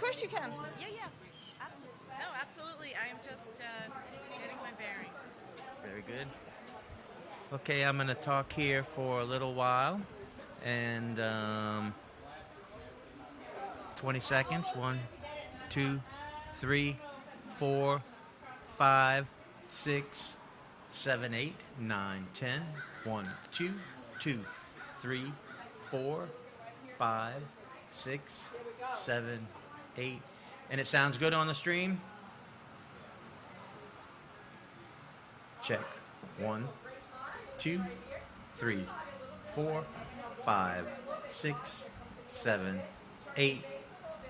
course you can. Yeah, yeah. No, absolutely. I am just getting my bearings. Very good. Okay, I'm going to talk here for a little while. And 20 seconds. 1, 2, 3, 4, 5, 6, 7, 8, 9, 10. 1, 2, 2, 3, 4, 5, 6, 7, 8. And it sounds good on the stream? Check. 1, 2, 3, 4, 5, 6, 7, 8,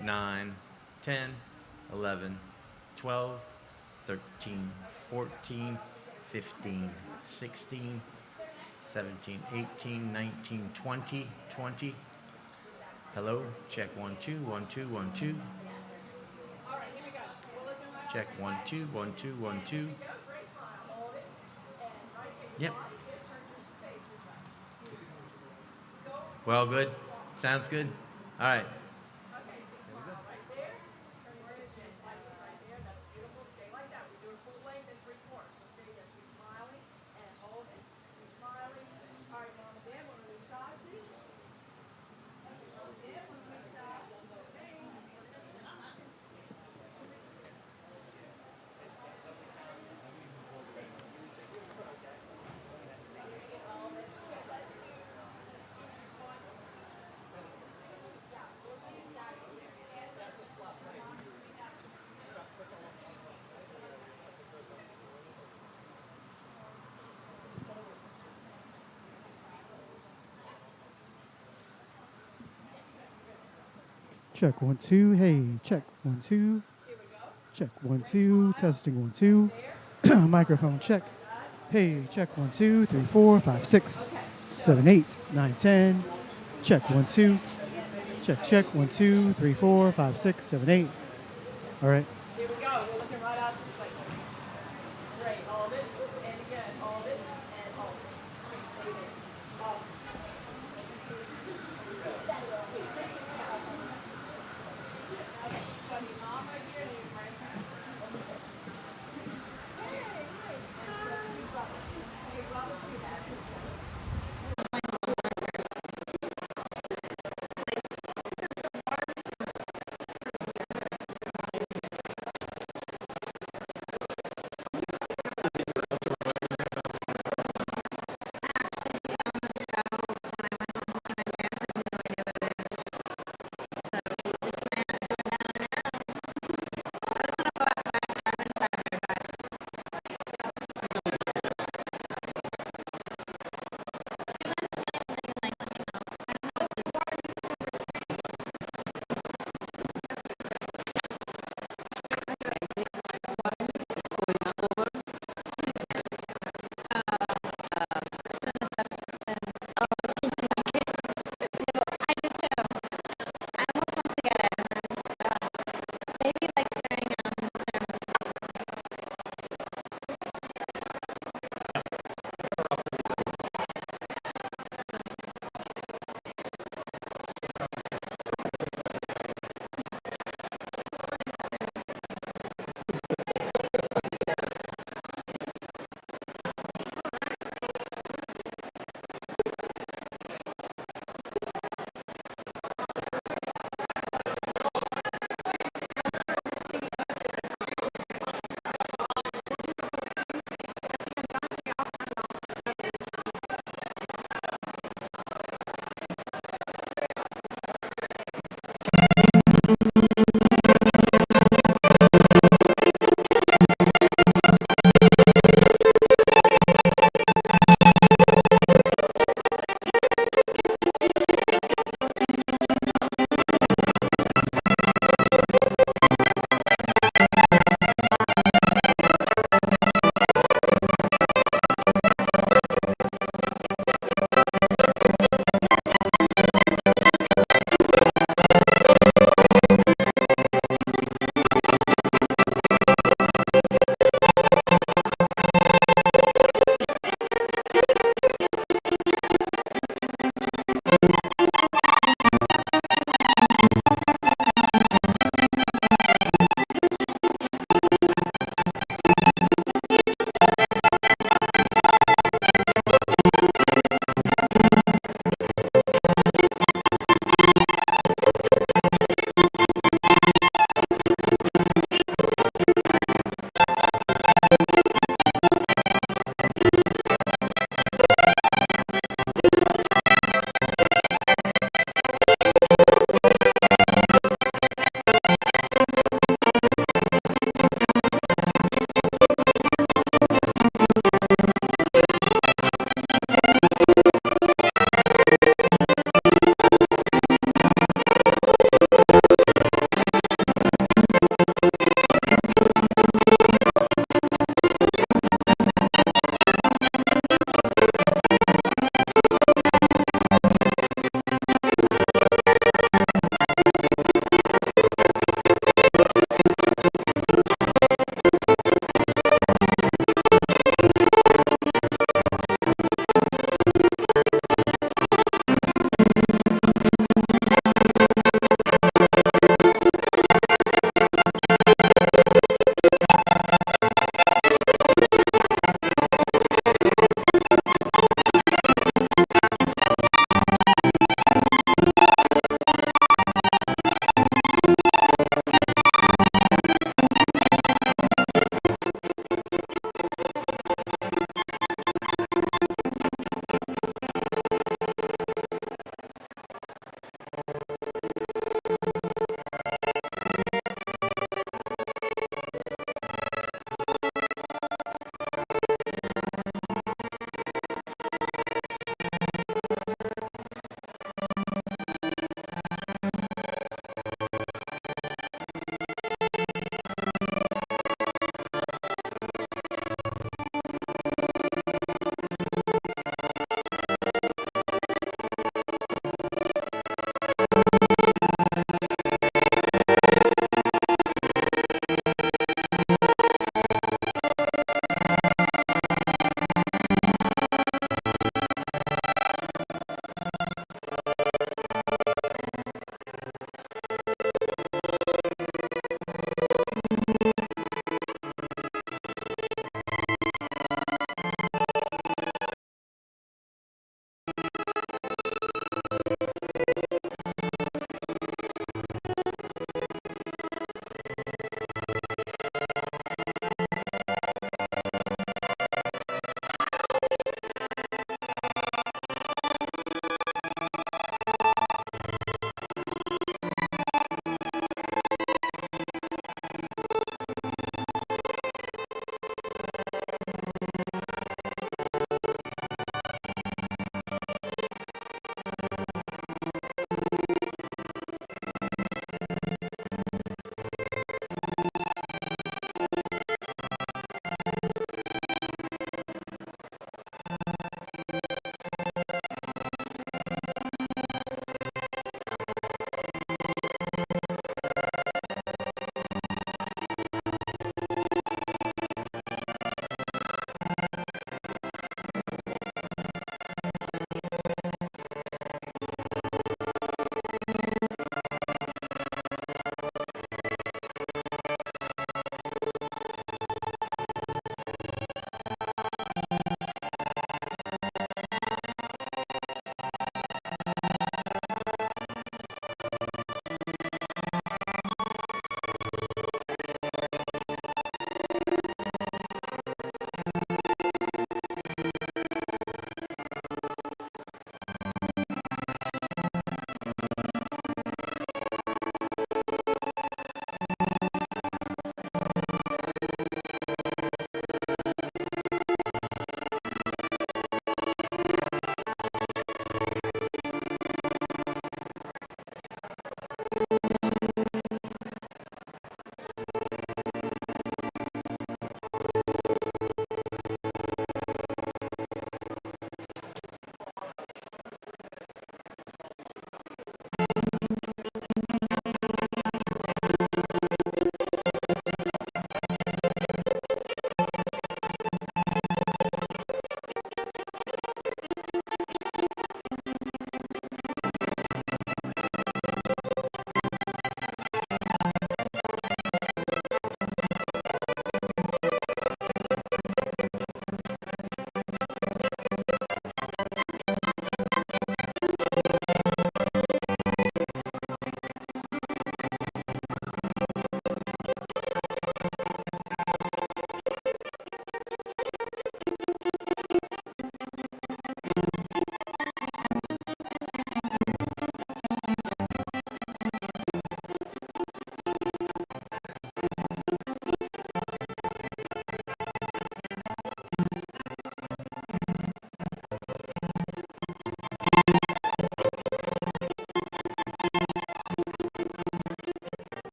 9, 10, 11, 12, 13, 14, 15, 16, 17, 18, 19, 20, 20. Hello, check 1, 2, 1, 2, 1, 2. Check 1, 2, 1, 2, 1, 2. Yep. Well, good. Sounds good. All right. Check 1 2. Hey, check 1 2. Check 1 2. Testing 1 2. Microphone check. Hey, check 1 2 3 4 5 6 7 8 9 10. Check 1 2. Check check 1 2 3 4 5 6 7 8. All right. Here we go. We're looking right out this way. Great. Hold it. And again. Hold it. And hold it. Stay there. Hold it. Okay. Show me mom right here and your right hand. Hey, hey. And let's do brother. Okay, brother, do that.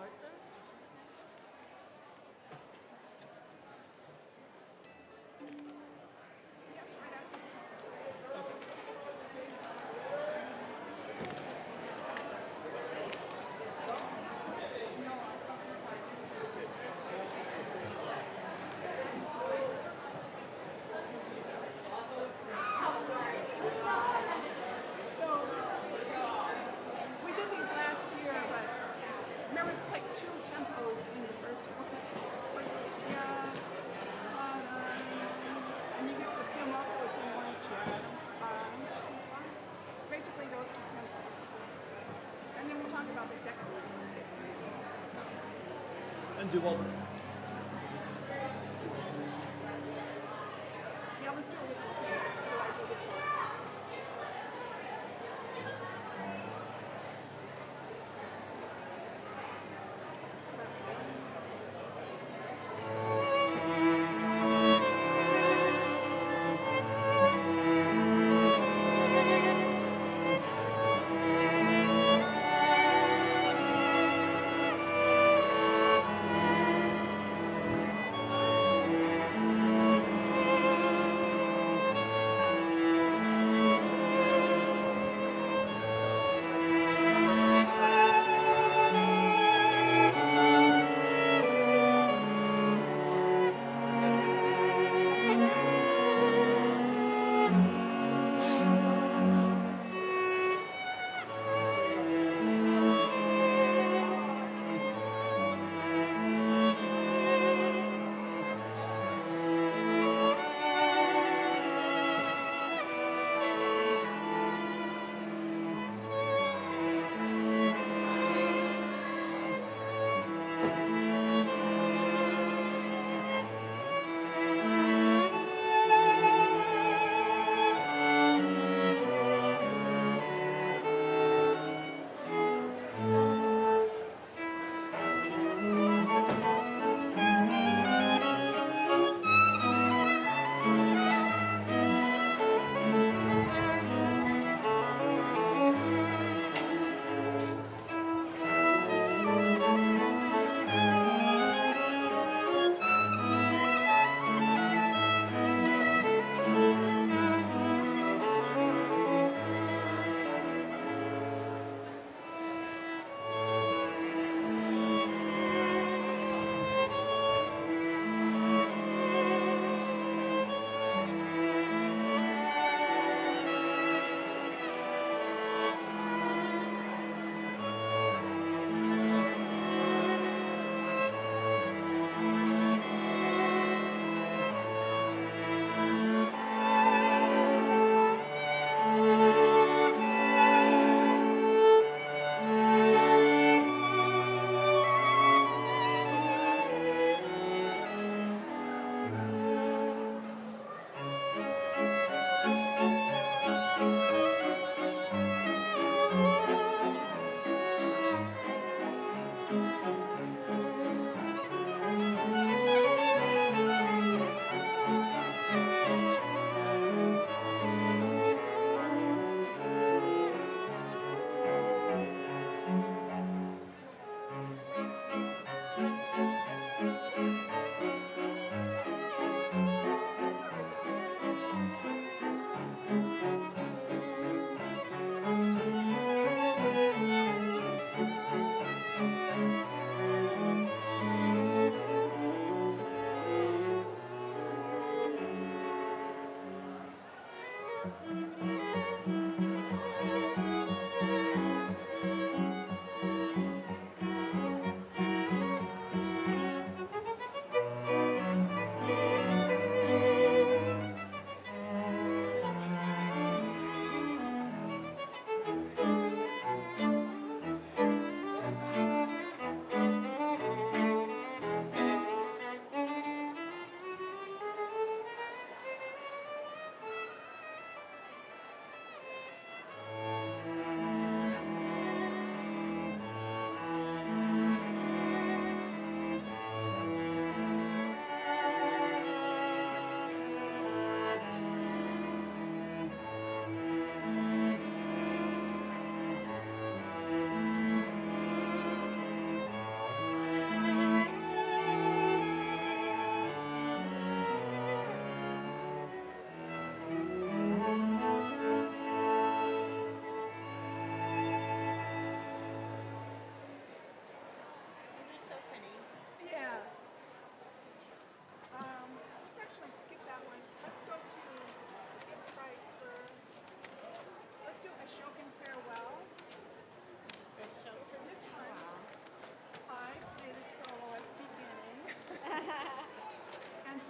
Schwarzer? So we did these last year, but remember it's like 2 tempos in the first one. First was yeah, and you get the film also it's in one basically those 2 tempos. And then we'll talk about the second one. And do over. Yeah, let's do it with the kids, otherwise we'll get lost.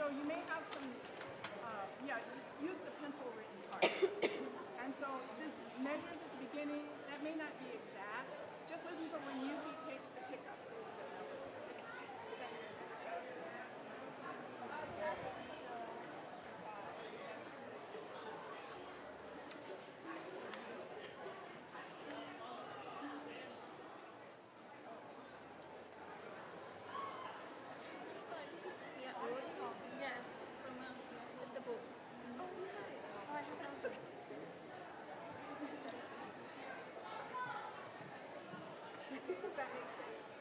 so you may have some, use the pencil written parts. And so this measures at the beginning, that may not be exact. Just listen for when Yuki takes the pickups into the melody. If that makes sense. Yes, from just the books. Oh, yeah. I have them. If that makes sense.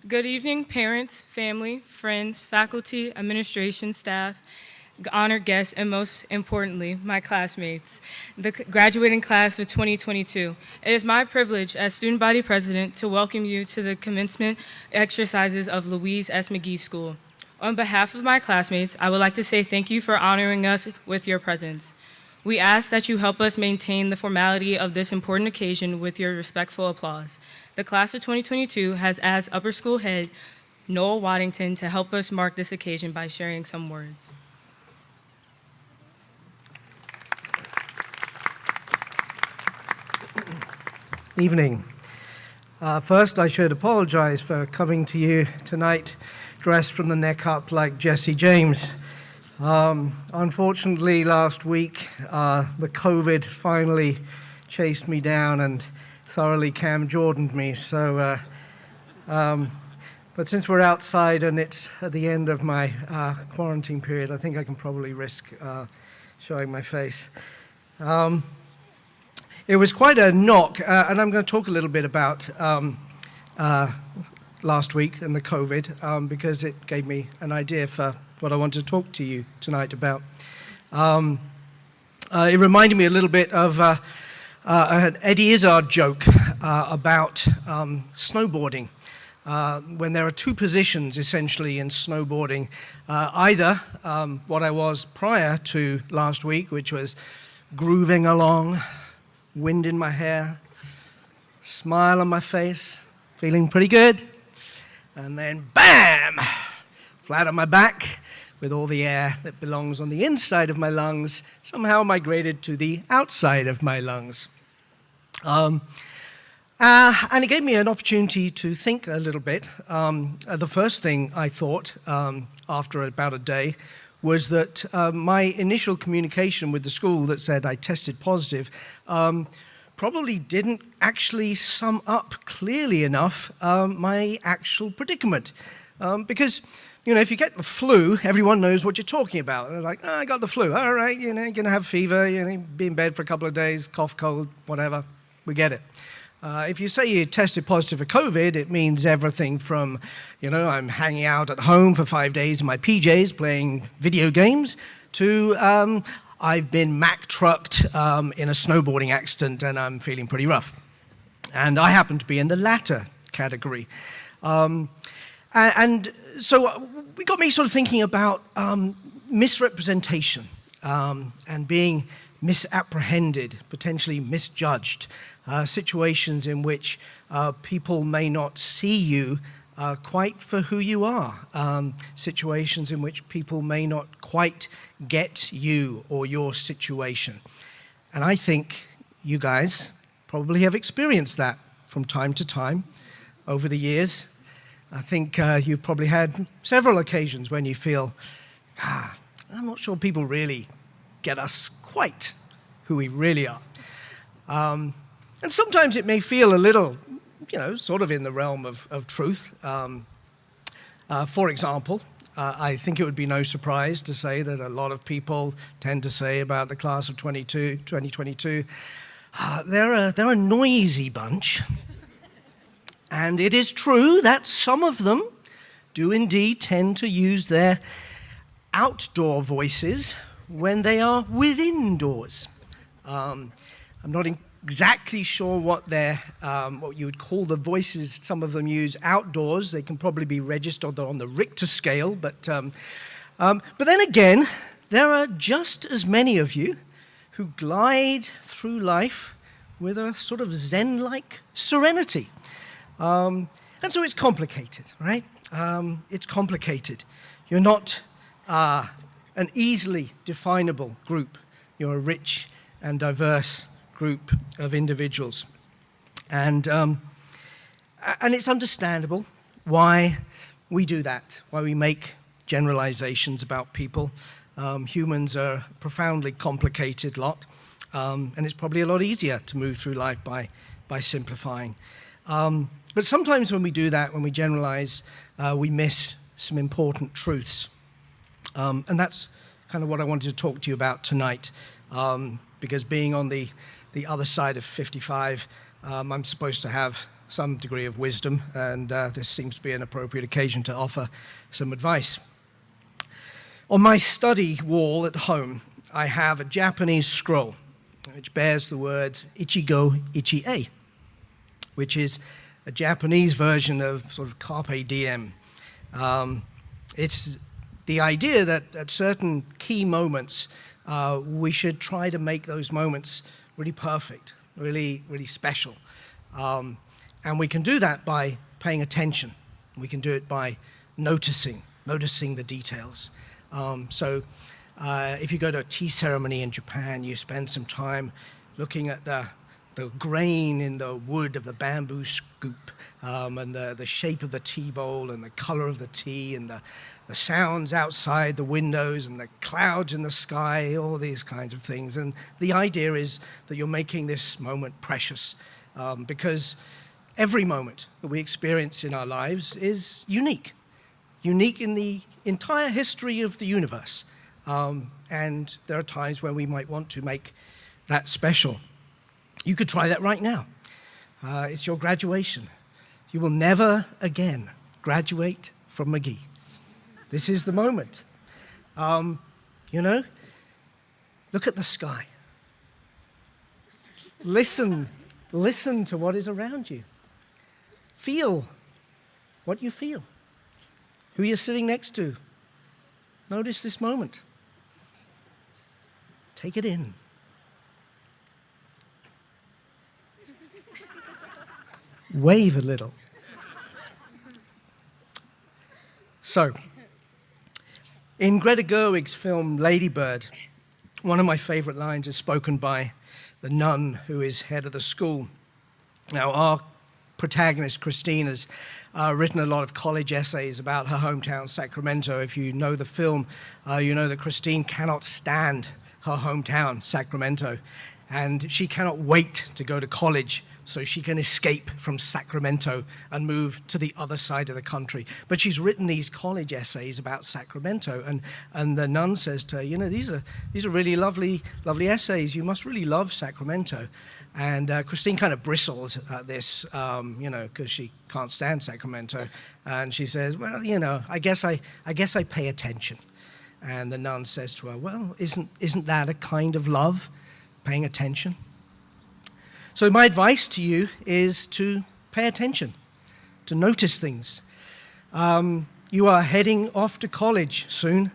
Good evening, parents, family, friends, faculty, administration, staff, honored guests, and most importantly, my classmates, the graduating class of 2022. It is my privilege as student body president to welcome you to the commencement exercises of Louise S. McGehee School. On behalf of my classmates, I would like to say thank you for honoring us with your presence. We ask that you help us maintain the formality of this important occasion with your respectful applause. The class of 2022 has asked upper school head Noel Waddington to help us mark this occasion by sharing some words. Evening. First, I should apologize for coming to you tonight dressed from the neck up like Jesse James. Unfortunately, last week, the COVID finally chased me down and thoroughly Cam Jordaned me. So, but since we're outside and it's at the end of my quarantine period, I think I can probably risk showing my face. It was quite a knock, and I'm going to talk a little bit about last week and the COVID because it gave me an idea for what I want to talk to you tonight about. It reminded me a little bit of an Eddie Izzard joke about snowboarding. When there are two positions essentially in snowboarding, either what I was prior to last week, which was grooving along, wind in my hair, smile on my face, feeling pretty good, and then bam, flat on my back, with all the air that belongs on the inside of my lungs somehow migrated to the outside of my lungs. And it gave me an opportunity to think a little bit. The first thing I thought after about a day was that my initial communication with the school that said I tested positive probably didn't actually sum up clearly enough my actual predicament. Because you know, if you get the flu, everyone knows what you're talking about. They're like, oh, I got the flu. All right, you know, you're going to have fever, you know, be in bed for a couple of days, cough, cold, whatever. We get it. If you say you tested positive for COVID, it means everything from, you know, I'm hanging out at home for 5 days in my PJs playing video games to I've been Mack trucked in a snowboarding accident and I'm feeling pretty rough. And I happen to be in the latter category. And so it got me sort of thinking about misrepresentation and being misapprehended, potentially misjudged, situations in which people may not see you quite for who you are, situations in which people may not quite get you or your situation. And I think you guys probably have experienced that from time to time over the years. I think you've probably had several occasions when you feel, I'm not sure people really get us quite who we really are. And sometimes it may feel a little, you know, sort of in the realm of truth. For example, I think it would be no surprise to say that a lot of people tend to say about the class of 2022, they're a noisy bunch. And it is true that some of them do indeed tend to use their outdoor voices when they are within doors. I'm not exactly sure what what you would call the voices some of them use outdoors. They can probably be registered on the Richter scale, but then again, there are just as many of you who glide through life with a sort of Zen-like serenity. And so it's complicated, right? It's complicated. You're not an easily definable group. You're a rich and diverse group of individuals. And it's understandable why we do that, why we make generalizations about people. Humans are a profoundly complicated lot, and it's probably a lot easier to move through life by simplifying. But sometimes when we do that, when we generalize, we miss some important truths. And that's kind of what I wanted to talk to you about tonight, because being on the other side of 55, I'm supposed to have some degree of wisdom, and this seems to be an appropriate occasion to offer some advice. On my study wall at home, I have a Japanese scroll which bears the words Ichigo Ichi-e, which is a Japanese version of sort of Carpe Diem. It's the idea that at certain key moments, we should try to make those moments really perfect, really, really special. And we can do that by paying attention. We can do it by noticing the details. So if you go to a tea ceremony in Japan, you spend some time looking at the grain in the wood of the bamboo scoop, and the shape of the tea bowl, and the color of the tea, and the sounds outside the windows, and the clouds in the sky, all these kinds of things. And the idea is that you're making this moment precious, because every moment that we experience in our lives is unique in the entire history of the universe. And there are times when we might want to make that special. You could try that right now. It's your graduation. You will never again graduate from McGehee. This is the moment. Look at the sky. Listen to what is around you. Feel what you feel. Who you're sitting next to. Notice this moment. Take it in. Wave a little. So, in Greta Gerwig's film Lady Bird, one of my favorite lines is spoken by the nun who is head of the school. Now, our protagonist, Christine, has written a lot of college essays about her hometown, Sacramento. If you know the film, you know that Christine cannot stand her hometown, Sacramento, and she cannot wait to go to college so she can escape from Sacramento and move to the other side of the country. But she's written these college essays about Sacramento, and the nun says to her, these are really lovely essays. You must really love Sacramento. And Christine kind of bristles at this, because she can't stand Sacramento. And she says, well, I guess I pay attention. And the nun says to her, well, isn't that a kind of love, paying attention? So my advice to you is to pay attention, to notice things. You are heading off to college soon.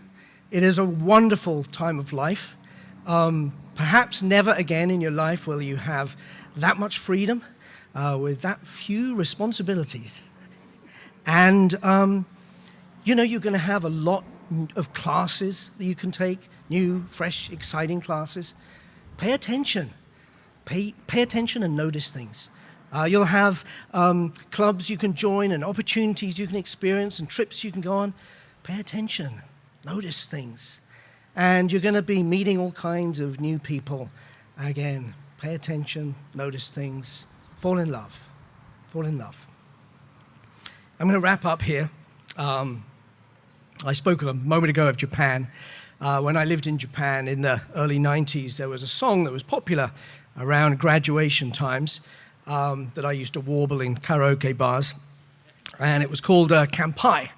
It is a wonderful time of life. Perhaps never again in your life will you have that much freedom with that few responsibilities. And, you're going to have a lot of classes that you can take, new, fresh, exciting classes. Pay attention. Pay attention and notice things. You'll have clubs you can join and opportunities you can experience and trips you can go on. Pay attention. Notice things. And you're going to be meeting all kinds of new people. Again, pay attention, notice things, fall in love. Fall in love. I'm going to wrap up here. I spoke a moment ago of Japan. When I lived in Japan in the early 90s, there was a song that was popular around graduation times that I used to warble in karaoke bars. And it was called Kampai.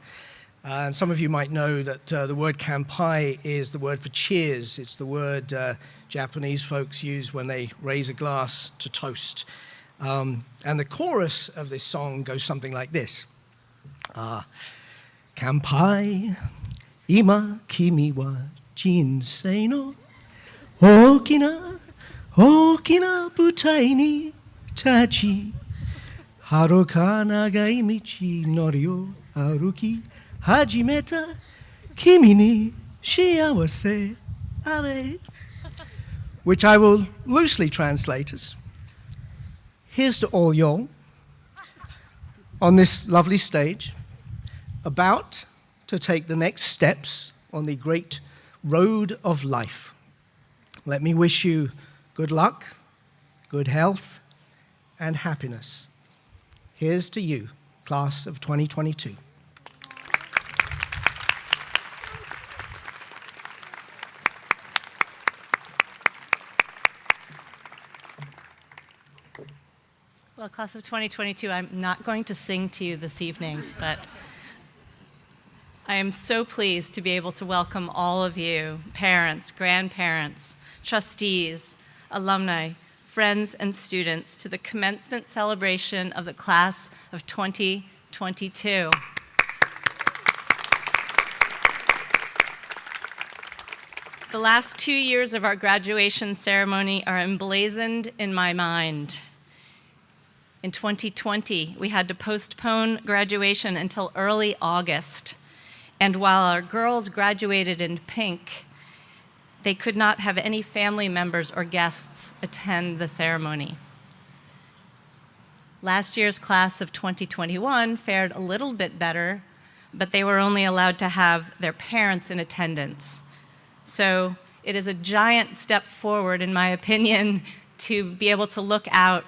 And some of you might know that the word kanpai is the word for cheers. It's the word Japanese folks use when they raise a glass to toast. And the chorus of this song goes something like this. Kanpai, ima kimi wa jinsei no okina, okina butai ni tachi, haruka nagai michi nori o aruki hajimeta kimi ni shiawase are, which I will loosely translate as, here's to all y'all on this lovely stage, about to take the next steps on the great road of life. Let me wish you good luck, good health, and happiness. Here's to you, class of 2022. Well, class of 2022, I'm not going to sing to you this evening, but I am so pleased to be able to welcome all of you, parents, grandparents, trustees, alumni, friends, and students to the commencement celebration of the class of 2022. The last 2 years of our graduation ceremony are emblazoned in my mind. In 2020, we had to postpone graduation until early August. And while our girls graduated in pink, they could not have any family members or guests attend the ceremony. Last year's class of 2021 fared a little bit better, but they were only allowed to have their parents in attendance. So it is a giant step forward, in my opinion, to be able to look out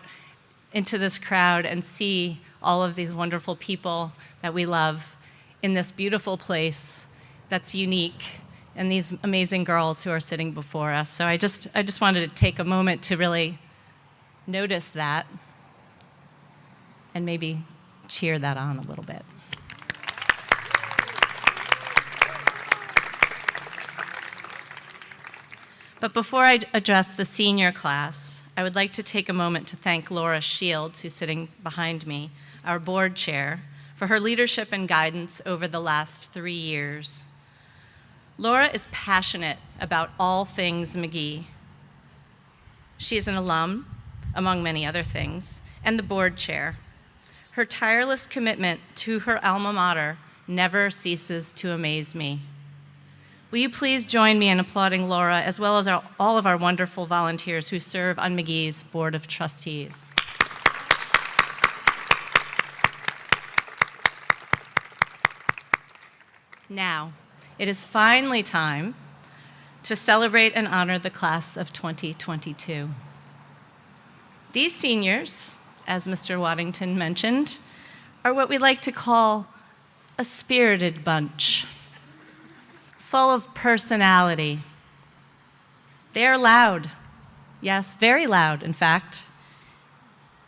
into this crowd and see all of these wonderful people that we love in this beautiful place that's unique, and these amazing girls who are sitting before us. So I just wanted to take a moment to really notice that and maybe cheer that on a little bit. But before I address the senior class, I would like to take a moment to thank Laura Shields, who's sitting behind me, our board chair, for her leadership and guidance over the last 3 years. Laura is passionate about all things McGehee. She is an alum, among many other things, and the board chair. Her tireless commitment to her alma mater never ceases to amaze me. Will you please join me in applauding Laura, as well as all of our wonderful volunteers who serve on McGehee's Board of Trustees. Now, it is finally time to celebrate and honor the class of 2022. These seniors, as Mr. Waddington mentioned, are what we like to call a spirited bunch, full of personality. They are loud, yes, very loud, in fact,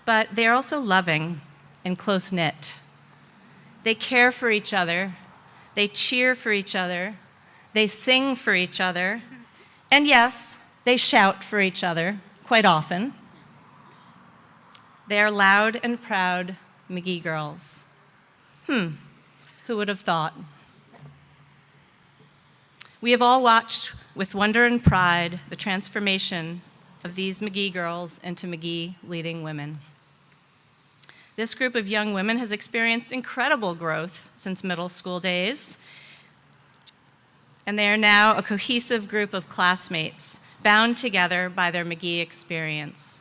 but they are also loving and close-knit. They care for each other, they cheer for each other, they sing for each other, and yes, they shout for each other quite often. They are loud and proud McGehee girls. Who would have thought? We have all watched with wonder and pride the transformation of these McGehee girls into McGehee leading women. This group of young women has experienced incredible growth since middle school days, and they are now a cohesive group of classmates bound together by their McGehee experience.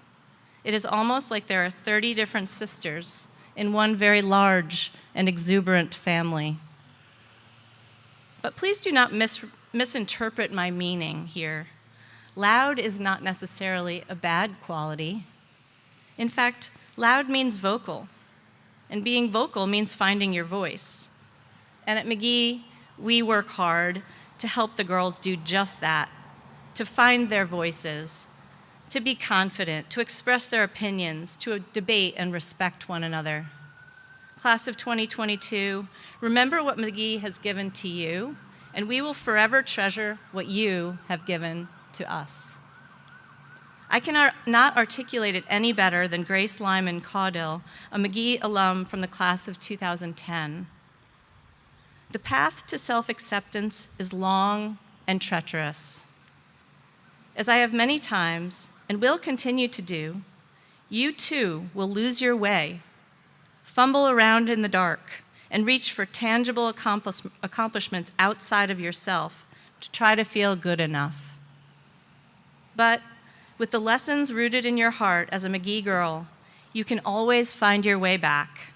It is almost like there are 30 different sisters in one very large and exuberant family. But please do not misinterpret my meaning here. Loud is not necessarily a bad quality. In fact, loud means vocal, and being vocal means finding your voice. And at McGehee, we work hard to help the girls do just that, to find their voices, to be confident, to express their opinions, to debate and respect one another. Class of 2022, remember what McGehee has given to you, and we will forever treasure what you have given to us. I cannot not articulate it any better than Grace Lyman Caudill, a McGehee alum from the class of 2010. The path to self-acceptance is long and treacherous. As I have many times, and will continue to do, you too will lose your way, fumble around in the dark, and reach for tangible accomplishments outside of yourself to try to feel good enough. But with the lessons rooted in your heart as a McGehee girl, you can always find your way back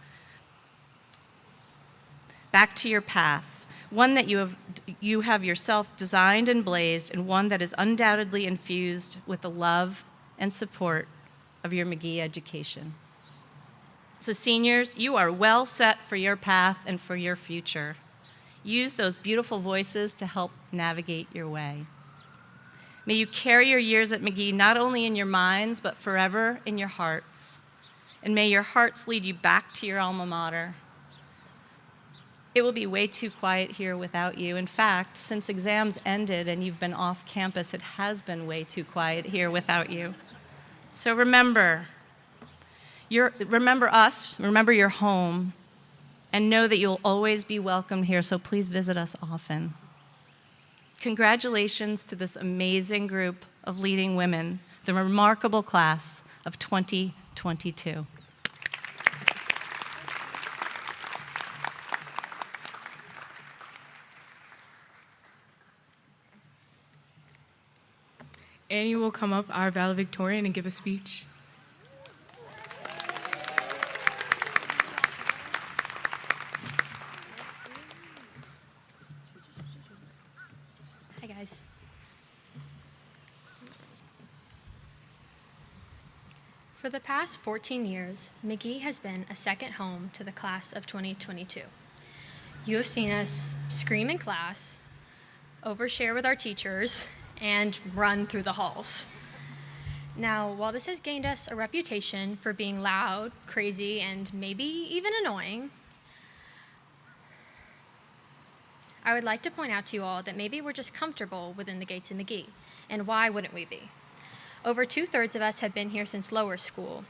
to your path, one that you have yourself designed and blazed, and one that is undoubtedly infused with the love and support of your McGehee education. So seniors, you are well set for your path and for your future. Use those beautiful voices to help navigate your way. May you carry your years at McGehee not only in your minds, but forever in your hearts. And may your hearts lead you back to your alma mater. It will be way too quiet here without you. In fact, since exams ended and you've been off campus, it has been way too quiet here without you. So remember us, remember your home, and know that you'll always be welcome here, so please visit us often. Congratulations to this amazing group of leading women, the remarkable class of 2022. Annie will come up, our valedictorian, and give a speech. Hi, guys. For the past 14 years, McGehee has been a second home to the class of 2022. You have seen us scream in class, overshare with our teachers, and run through the halls. Now, while this has gained us a reputation for being loud, crazy, and maybe even annoying, I would like to point out to you all that maybe we're just comfortable within the gates of McGehee, and why wouldn't we be? Over 2/3 of us have been here since lower school.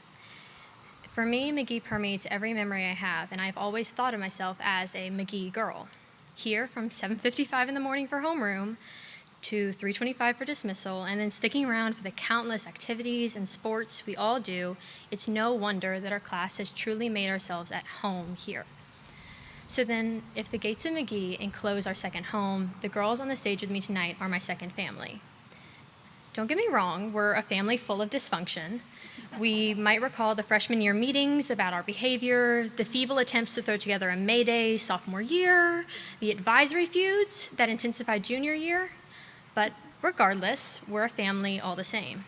For me, McGehee permeates every memory I have, and I've always thought of myself as a McGehee girl. Here from 7:55 in the morning for homeroom to 3:25 for dismissal, and then sticking around for the countless activities and sports we all do, it's no wonder that our class has truly made ourselves at home here. So then, if the gates of McGehee enclose our second home, the girls on the stage with me tonight are my second family. Don't get me wrong, we're a family full of dysfunction. We might recall the freshman year meetings about our behavior, the feeble attempts to throw together a May Day sophomore year, the advisory feuds that intensified junior year. But regardless, we're a family all the same.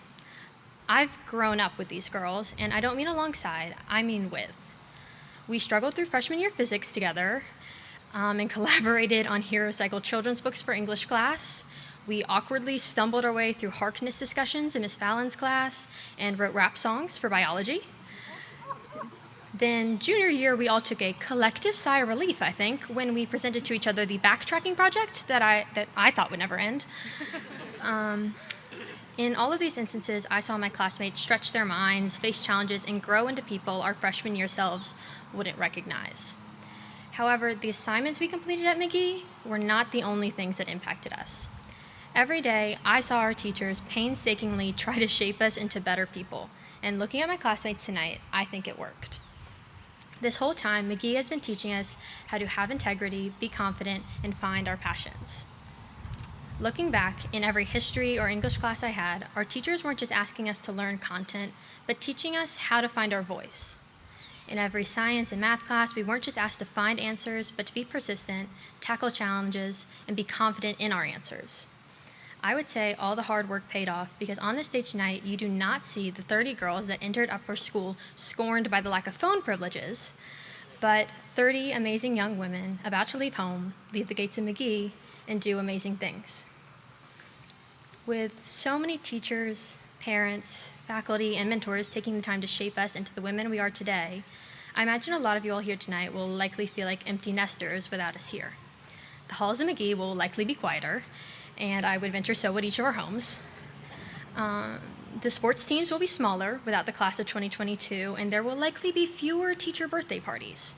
I've grown up with these girls, and I don't mean alongside, I mean with. We struggled through freshman year physics together and collaborated on Hero Cycle children's books for English class. We awkwardly stumbled our way through Harkness discussions in Miss Fallon's class and wrote rap songs for biology. Then junior year, we all took a collective sigh of relief, I think, when we presented to each other the backtracking project that I thought would never end. In all of these instances, I saw my classmates stretch their minds, face challenges, and grow into people our freshman year selves wouldn't recognize. However, the assignments we completed at McGehee were not the only things that impacted us. Every day, I saw our teachers painstakingly try to shape us into better people, and looking at my classmates tonight, I think it worked. This whole time, McGehee has been teaching us how to have integrity, be confident, and find our passions. Looking back, in every history or English class I had, our teachers weren't just asking us to learn content, but teaching us how to find our voice. In every science and math class, we weren't just asked to find answers, but to be persistent, tackle challenges, and be confident in our answers. I would say all the hard work paid off, because on this stage tonight, you do not see the 30 girls that entered upper school scorned by the lack of phone privileges, but 30 amazing young women about to leave home, leave the gates of McGehee, and do amazing things. With so many teachers, parents, faculty, and mentors taking the time to shape us into the women we are today, I imagine a lot of you all here tonight will likely feel like empty nesters without us here. The halls of McGehee will likely be quieter, and I would venture so would each of our homes. The sports teams will be smaller without the class of 2022, and there will likely be fewer teacher birthday parties.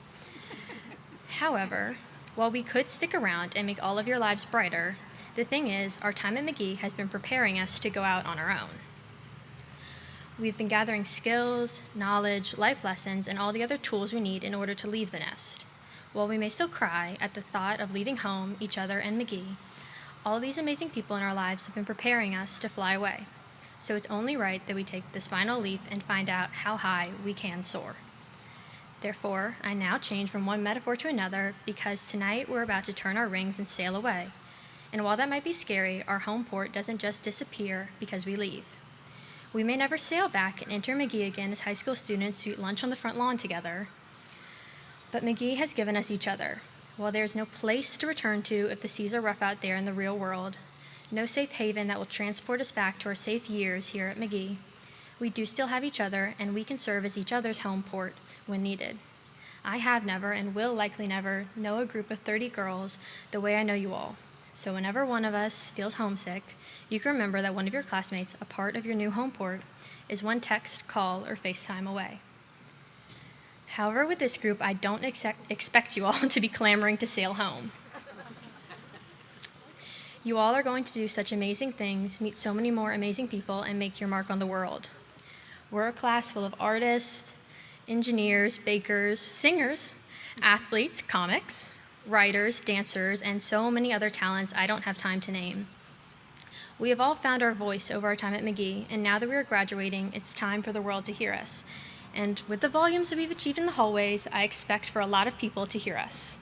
However, while we could stick around and make all of your lives brighter, the thing is, our time at McGehee has been preparing us to go out on our own. We've been gathering skills, knowledge, life lessons, and all the other tools we need in order to leave the nest. While we may still cry at the thought of leaving home, each other, and McGehee, all these amazing people in our lives have been preparing us to fly away. So it's only right that we take this final leap and find out how high we can soar. Therefore, I now change from one metaphor to another because tonight we're about to turn our rings and sail away. And while that might be scary, our home port doesn't just disappear because we leave. We may never sail back and enter McGehee again as high school students who eat lunch on the front lawn together, but McGehee has given us each other. While there's no place to return to if the seas are rough out there in the real world, no safe haven that will transport us back to our safe years here at McGehee, we do still have each other, and we can serve as each other's home port when needed. I have never and will likely never know a group of 30 girls the way I know you all. So whenever one of us feels homesick, you can remember that one of your classmates, a part of your new home port, is one text, call, or FaceTime away. However, with this group, I don't expect you all to be clamoring to sail home. You all are going to do such amazing things, meet so many more amazing people, and make your mark on the world. We're a class full of artists, engineers, bakers, singers, athletes, comics, writers, dancers, and so many other talents I don't have time to name. We have all found our voice over our time at McGehee, and now that we are graduating, it's time for the world to hear us. And with the volumes that we've achieved in the hallways, I expect for a lot of people to hear us.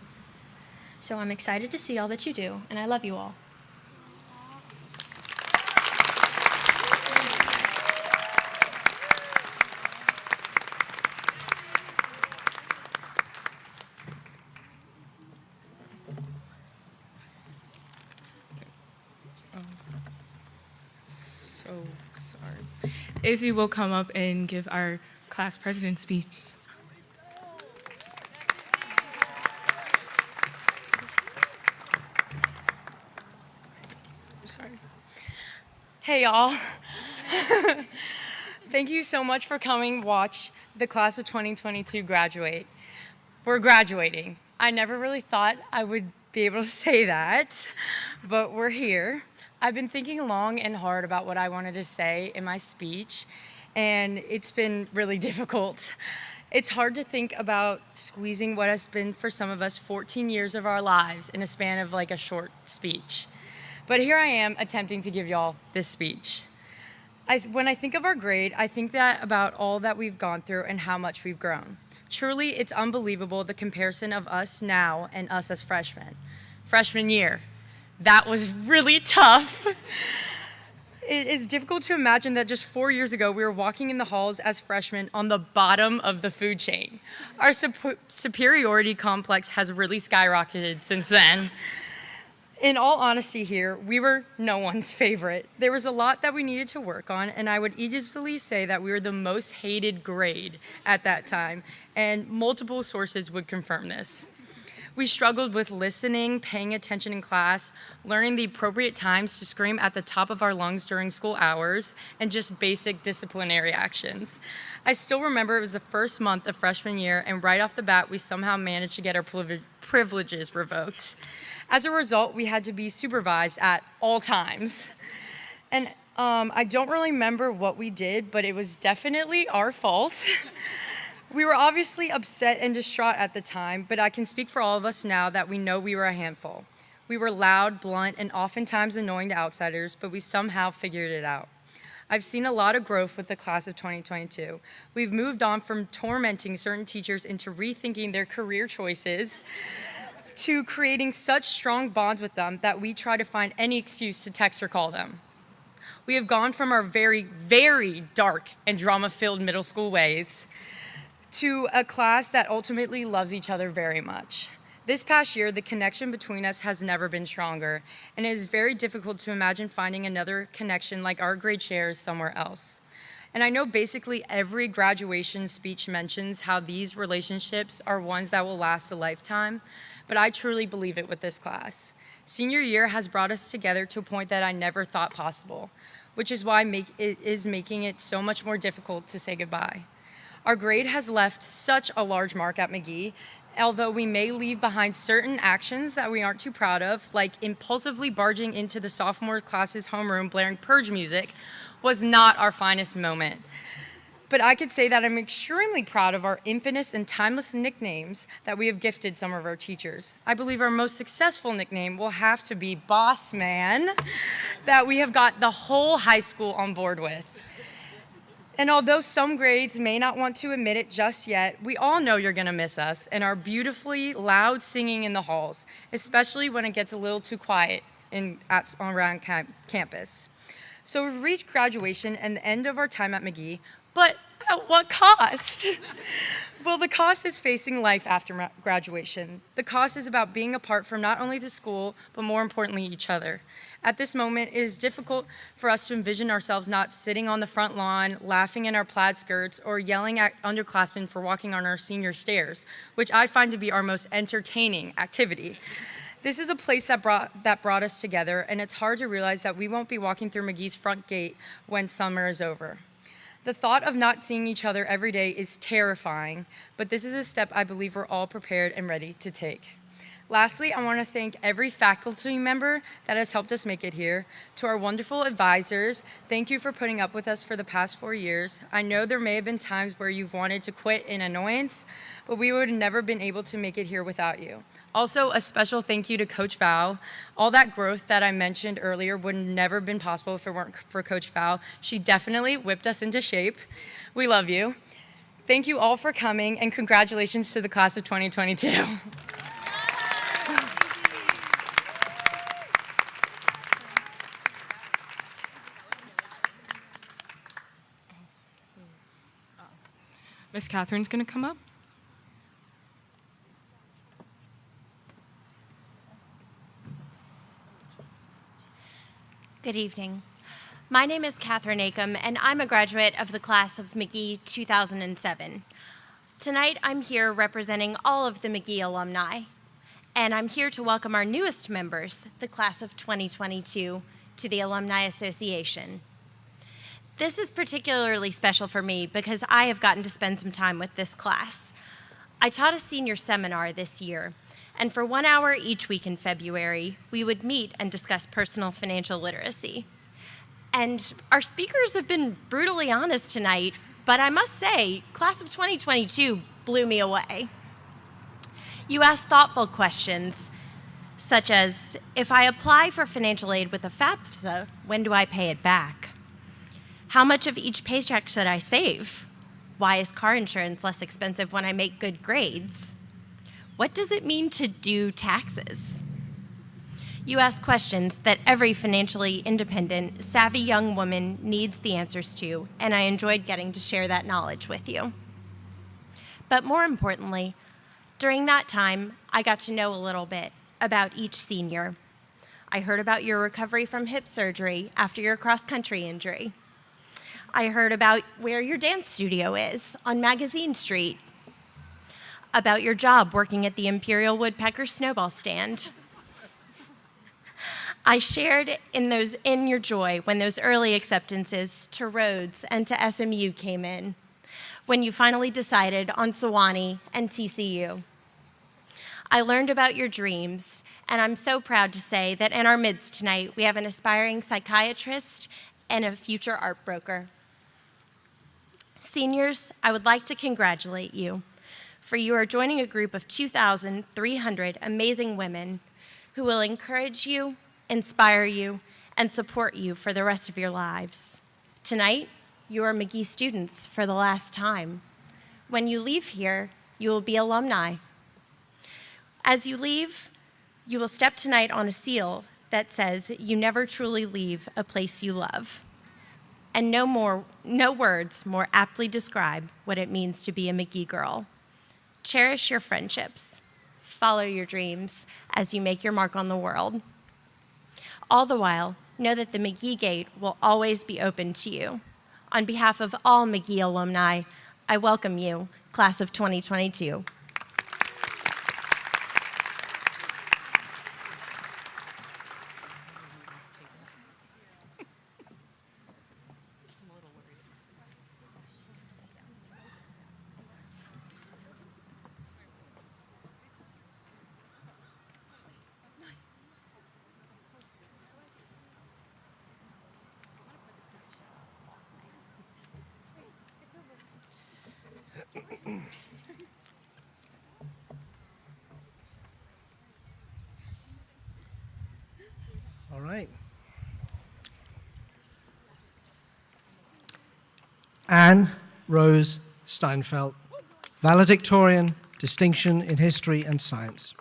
So I'm excited to see all that you do, and I love you all. So sorry. Izzy will come up and give our class president speech. Sorry. Hey y'all. Thank you so much for coming watch the class of 2022 graduate. We're graduating. I never really thought I would be able to say that, but we're here. I've been thinking long and hard about what I wanted to say in my speech, and it's been really difficult. It's hard to think about squeezing what has been for some of us 14 years of our lives in a span of like a short speech. But here I am attempting to give y'all this speech. When I think of our grade, I think that about all that we've gone through and how much we've grown. Truly, it's unbelievable the comparison of us now and us as freshmen. Freshman year. That was really tough. It is difficult to imagine that just 4 years ago, we were walking in the halls as freshmen on the bottom of the food chain. Our superiority complex has really skyrocketed since then. In all honesty here, we were no one's favorite. There was a lot that we needed to work on, and I would easily say that we were the most hated grade at that time, and multiple sources would confirm this. We struggled with listening, paying attention in class, learning the appropriate times to scream at the top of our lungs during school hours, and just basic disciplinary actions. I still remember it was the first month of freshman year, and right off the bat, we somehow managed to get our privileges revoked. As a result, we had to be supervised at all times. And I don't really remember what we did, but it was definitely our fault. We were obviously upset and distraught at the time, but I can speak for all of us now that we know we were a handful. We were loud, blunt, and oftentimes annoying to outsiders, but we somehow figured it out. I've seen a lot of growth with the class of 2022. We've moved on from tormenting certain teachers into rethinking their career choices to creating such strong bonds with them that we try to find any excuse to text or call them. We have gone from our very, very dark and drama-filled middle school ways to a class that ultimately loves each other very much. This past year, the connection between us has never been stronger, and it is very difficult to imagine finding another connection like our grade shares somewhere else. And I know basically every graduation speech mentions how these relationships are ones that will last a lifetime, but I truly believe it with this class. Senior year has brought us together to a point that I never thought possible, which is why it is making it so much more difficult to say goodbye. Our grade has left such a large mark at McGehee, although we may leave behind certain actions that we aren't too proud of, like impulsively barging into the sophomore class's homeroom blaring purge music, was not our finest moment. But I could say that I'm extremely proud of our infamous and timeless nicknames that we have gifted some of our teachers. I believe our most successful nickname will have to be Boss Man, that we have got the whole high school on board with. And although some grades may not want to admit it just yet, we all know you're gonna miss us and our beautifully loud singing in the halls, especially when it gets a little too quiet around campus. So we've reached graduation and the end of our time at McGehee, but at what cost? Well, the cost is facing life after graduation. The cost is about being apart from not only the school, but more importantly, each other. At this moment, it is difficult for us to envision ourselves not sitting on the front lawn, laughing in our plaid skirts, or yelling at underclassmen for walking on our senior stairs, which I find to be our most entertaining activity. This is a place that brought us together, and it's hard to realize that we won't be walking through McGee's front gate when summer is over. The thought of not seeing each other every day is terrifying, but this is a step I believe we're all prepared and ready to take. Lastly, I want to thank every faculty member that has helped us make it here. To our wonderful advisors, thank you for putting up with us for the past 4 years. I know there may have been times where you've wanted to quit in annoyance, but we would have never been able to make it here without you. Also, a special thank you to Coach Val. All that growth that I mentioned earlier would never have been possible if it weren't for Coach Val. She definitely whipped us into shape. We love you. Thank you all for coming, and congratulations to the class of 2022. Miss Catherine's gonna come up. Good evening. My name is Catherine Acom, and I'm a graduate of the class of McGehee 2007. Tonight, I'm here representing all of the McGehee alumni, and I'm here to welcome our newest members, the class of 2022, to the Alumni Association. This is particularly special for me because I have gotten to spend some time with this class. I taught a senior seminar this year, and for 1 hour each week in February, we would meet and discuss personal financial literacy. And our speakers have been brutally honest tonight, but I must say, class of 2022 blew me away. You asked thoughtful questions, such as, if I apply for financial aid with a FAFSA, when do I pay it back? How much of each paycheck should I save? Why is car insurance less expensive when I make good grades? What does it mean to do taxes? You ask questions that every financially independent, savvy young woman needs the answers to, and I enjoyed getting to share that knowledge with you. But more importantly, during that time, I got to know a little bit about each senior. I heard about your recovery from hip surgery after your cross-country injury. I heard about where your dance studio is on Magazine Street, about your job working at the Imperial Woodpecker Snowball Stand. I shared in your joy when those early acceptances to Rhodes and to SMU came in, when you finally decided on Sewanee and TCU. I learned about your dreams, and I'm so proud to say that in our midst tonight, we have an aspiring psychiatrist and a future art broker. Seniors, I would like to congratulate you, for you are joining a group of 2,300 amazing women who will encourage you, inspire you, and support you for the rest of your lives. Tonight, you are McGehee students for the last time. When you leave here, you will be alumni. As you leave, you will step tonight on a seal that says you never truly leave a place you love. And no words more aptly describe what it means to be a McGehee girl. Cherish your friendships. Follow your dreams as you make your mark on the world. All the while, know that the McGehee Gate will always be open to you. On behalf of all McGehee alumni, I welcome you, class of 2022. All right. Anne Rose Steinfeld, valedictorian, distinction in history and science.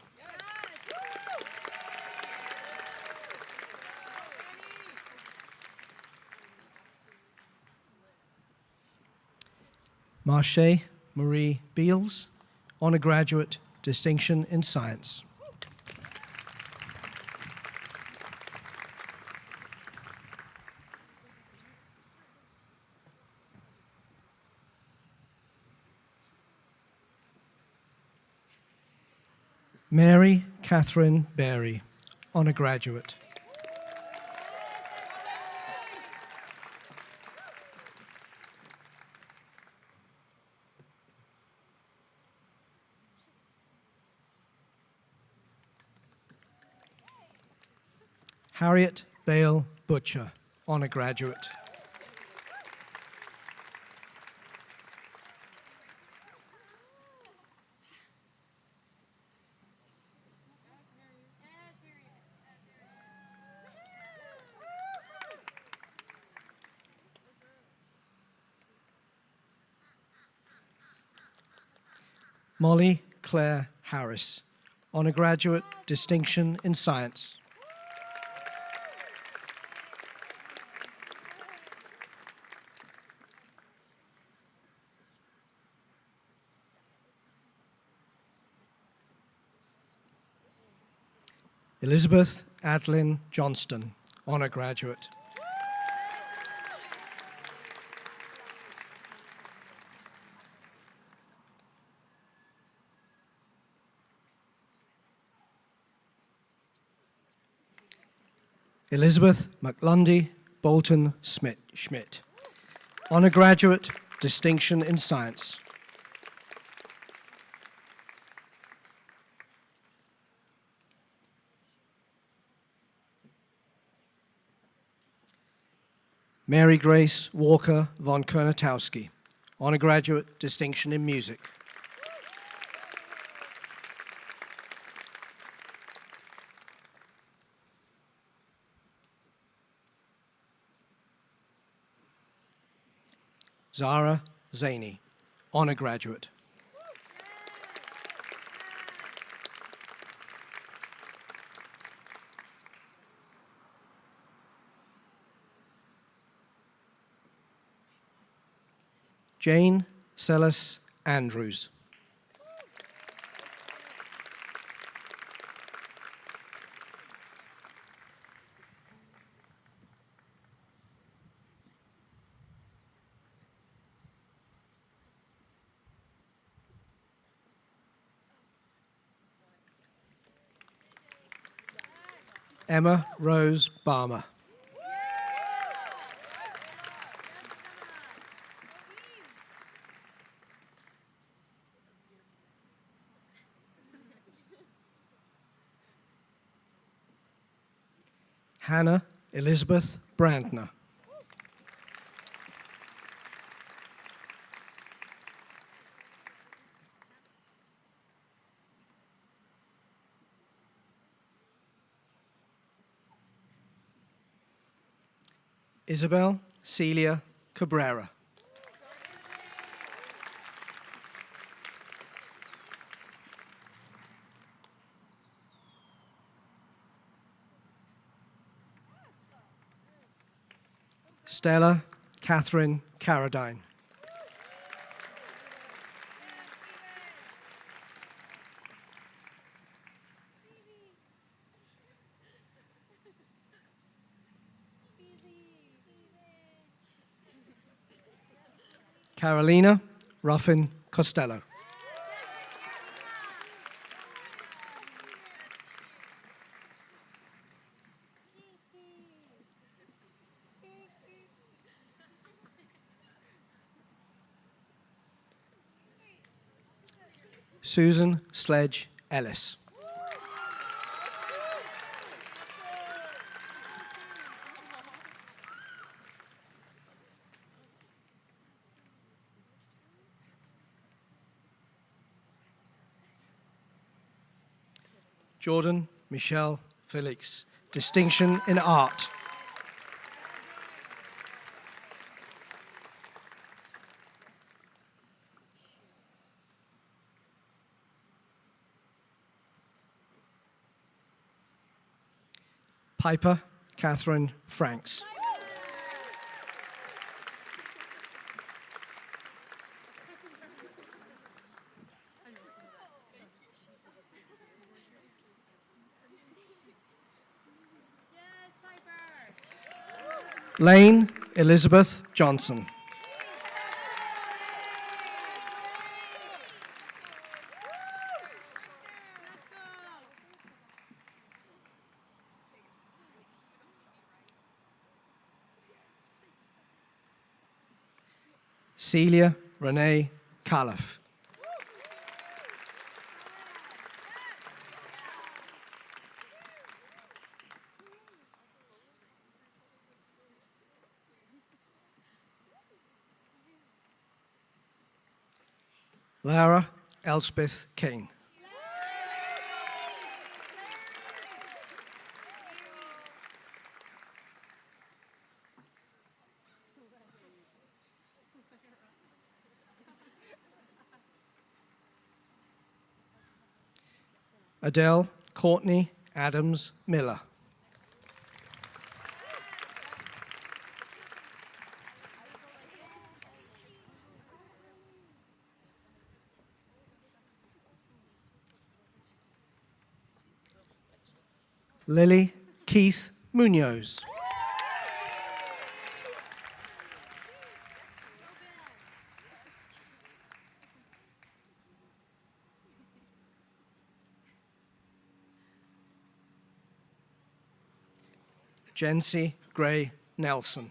Marche Marie Beals, honor graduate, distinction in science. Mary Catherine Berry, honor graduate. Harriet Bale Butcher, honor graduate. Molly Claire Harris, honor graduate, distinction in science. Elizabeth Adeline Johnston, honor graduate. Elizabeth McLundy Bolton Schmidt, honor graduate, distinction in science. Mary Grace Walker von Kernatowski, honor graduate, distinction in music. Zara Zaini, honor graduate. Jane Celis Andrews. Emma Rose Barmer. Hannah Elizabeth Brandner. Isabel Celia Cabrera. Stella Catherine Carradine. Carolina Ruffin Costello. Susan Sledge Ellis. Jordan Michelle Felix, distinction in art. Piper Catherine Franks. Lane Elizabeth Johnson. Celia Renee Califf. Lara Elspeth King. Adele Courtney Adams Miller. Lily Keith Munoz. Jency Gray Nelson.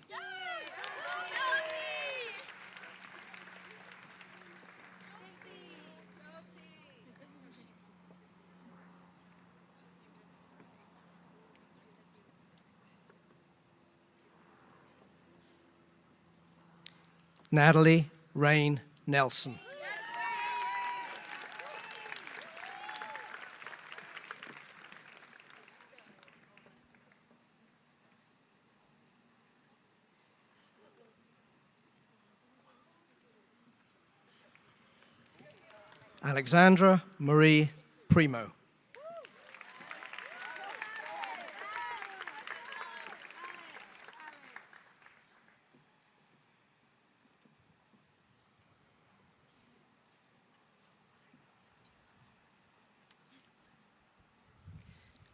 Natalie Rain Nelson. Alexandra Marie Primo.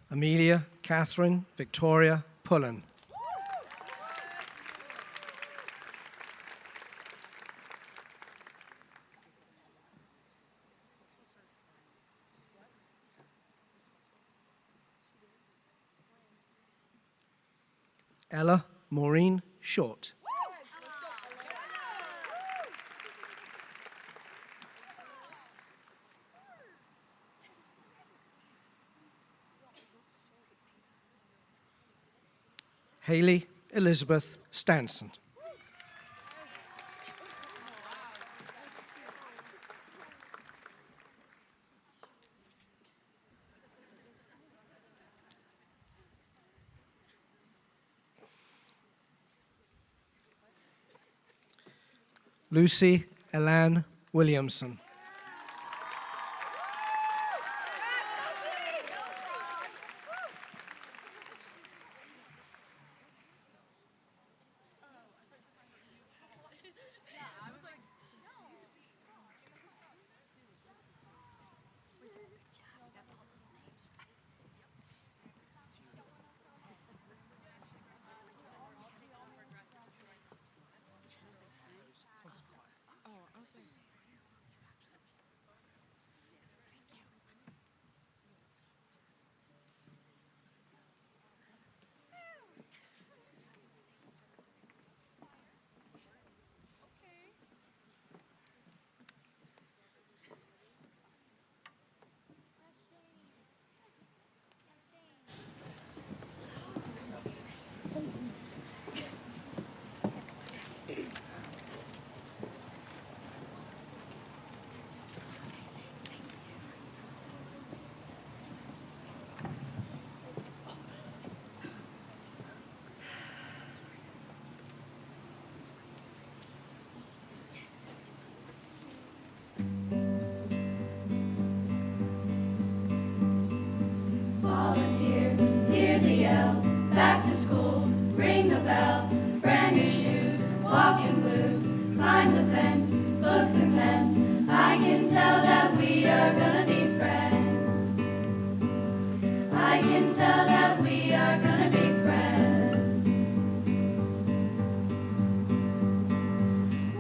Amelia Catherine Victoria Pullen. Ella Maureen Short. Haley Elizabeth Stanson. Lucy Elan Williamson. Fall is here, hear the yell, back to school, ring the bell, brand new shoes, walking blues, climb the fence, books and pens, I can tell that we are gonna be friends. I can tell that we are gonna be friends.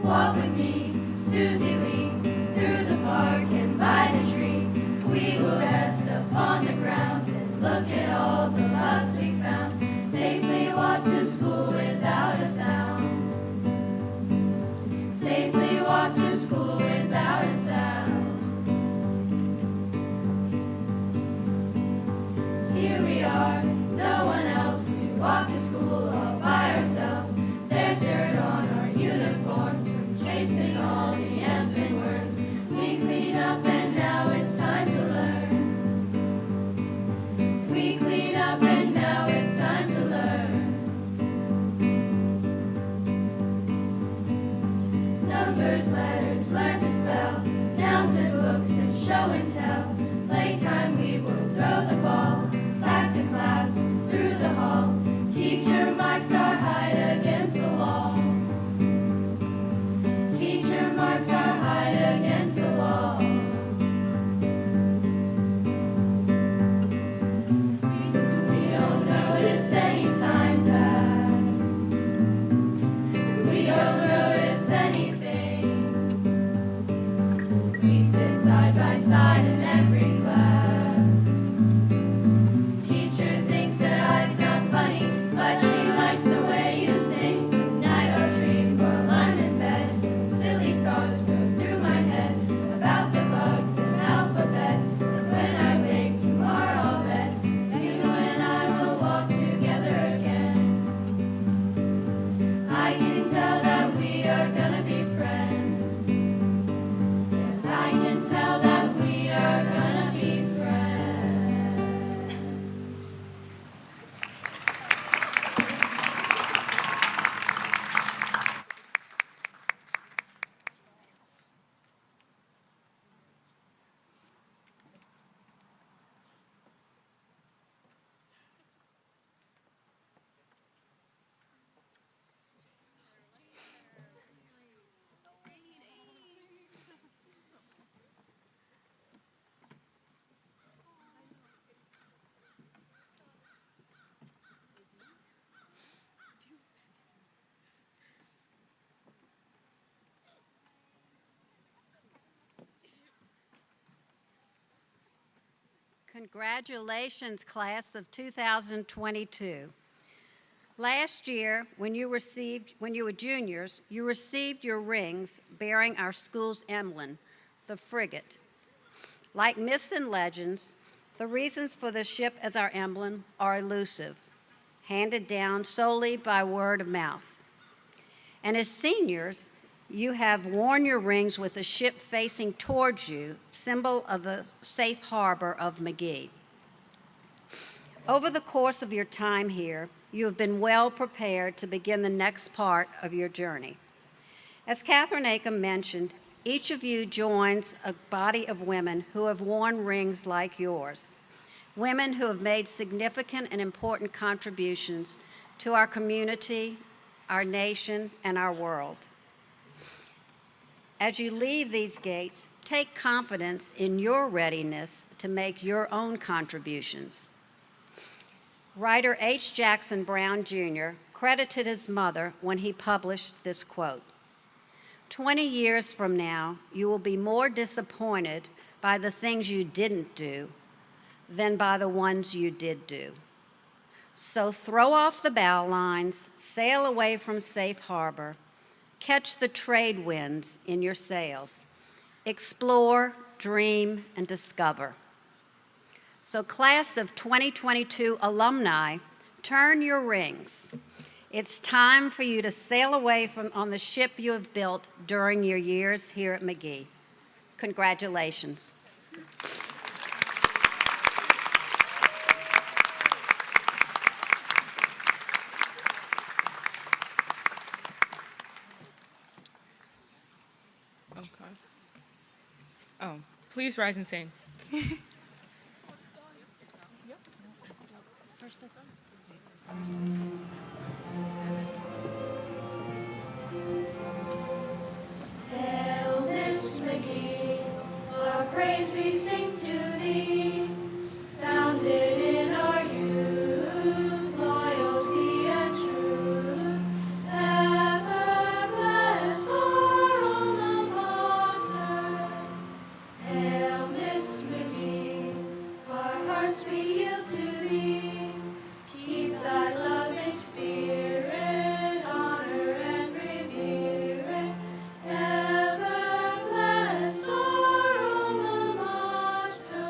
Walk with me, Susie Lee, through the park and by the tree. We will rest upon the ground and look at all the bugs we found. Safely walk to school without a sound. Safely walk to school without a sound. Here we are, no one else. We walk to school all by ourselves. There's dirt on our uniforms from chasing all the ants and worms. We clean up and now it's time to learn. We clean up and now it's time to learn. Numbers, letters, learn to spell. Nouns and books and show and tell. Playtime we will throw the ball. Back to class, through the hall. Teacher marks our height against the wall. Teacher marks our height against the wall. We don't notice any time pass. We don't notice anything. We sit side by side in every class. Teacher thinks that I sound funny, but she likes the way you sing. Tonight I'll dream while I'm in bed. Silly thoughts go through my head about the bugs and alphabet. And when I wake tomorrow I'll bet you and I will walk together again. I can tell that we are gonna be friends. Yes, I can tell that we are gonna be friends. Congratulations, class of 2022. Last year, when you were juniors, you received your rings bearing our school's emblem, the frigate. Like myths and legends, the reasons for the ship as our emblem are elusive, handed down solely by word of mouth. And as seniors, you have worn your rings with the ship facing towards you, symbol of the safe harbor of McGehee. Over the course of your time here, you have been well prepared to begin the next part of your journey. As Catherine Acom mentioned, each of you joins a body of women who have worn rings like yours, women who have made significant and important contributions to our community, our nation, and our world. As you leave these gates, take confidence in your readiness to make your own contributions. Writer H. Jackson Brown, Jr. credited his mother when he published this quote: 20 years from now, you will be more disappointed by the things you didn't do than by the ones you did do. So throw off the bow lines, sail away from safe harbor, catch the trade winds in your sails, explore, dream, and discover. So class of 2022 alumni, turn your rings. It's time for you to sail away on the ship you have built during your years here at McGehee. Congratulations. Okay. Oh, please rise and sing. First, let's. Hail, Miss McGehee, our praise we sing to thee. Founded in our youth, loyalty and truth, ever bless our alma mater. Hail, Miss McGehee, our hearts we yield to thee. Keep thy loving spirit, honor and revere it. Ever bless our alma mater.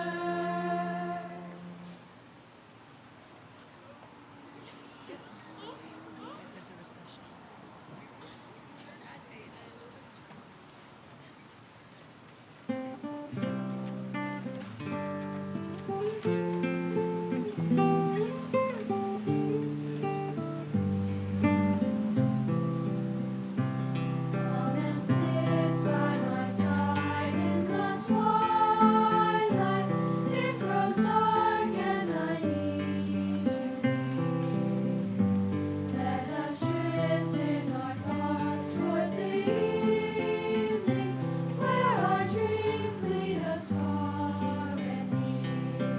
Come and sit by my side in the twilight. It grows dark and I need you. Let us drift in our thoughts towards the evening, where our dreams lead us far and near.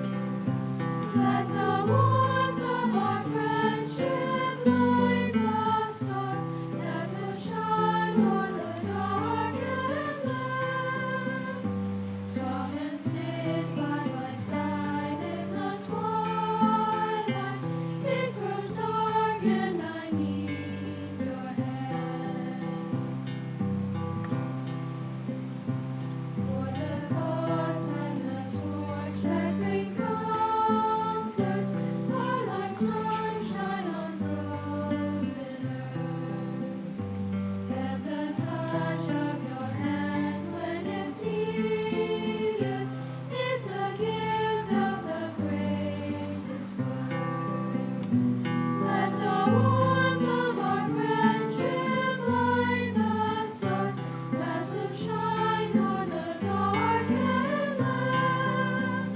Let the warmth of our friendship light the stars that will shine o'er the darkened land. Come and sit by my side in the twilight. It grows dark and I need your hand. For the thoughts and the torch that bring comfort are like sunshine on frozen earth. And the touch of your hand when it's needed is a gift of the greatest worth. Let the warmth of our friendship light the stars that will shine on the darkened land.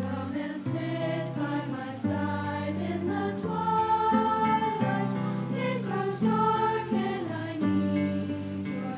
Come and sit by my side in the twilight. It grows dark and I need your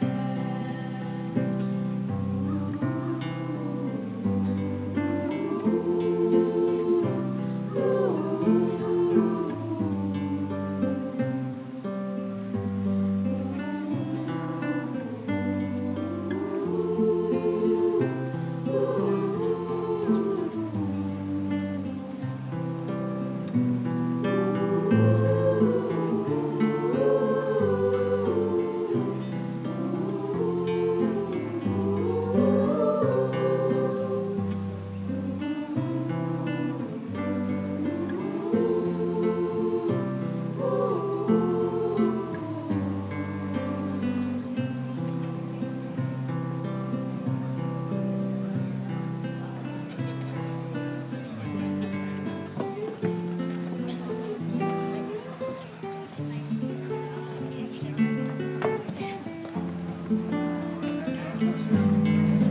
Thank you.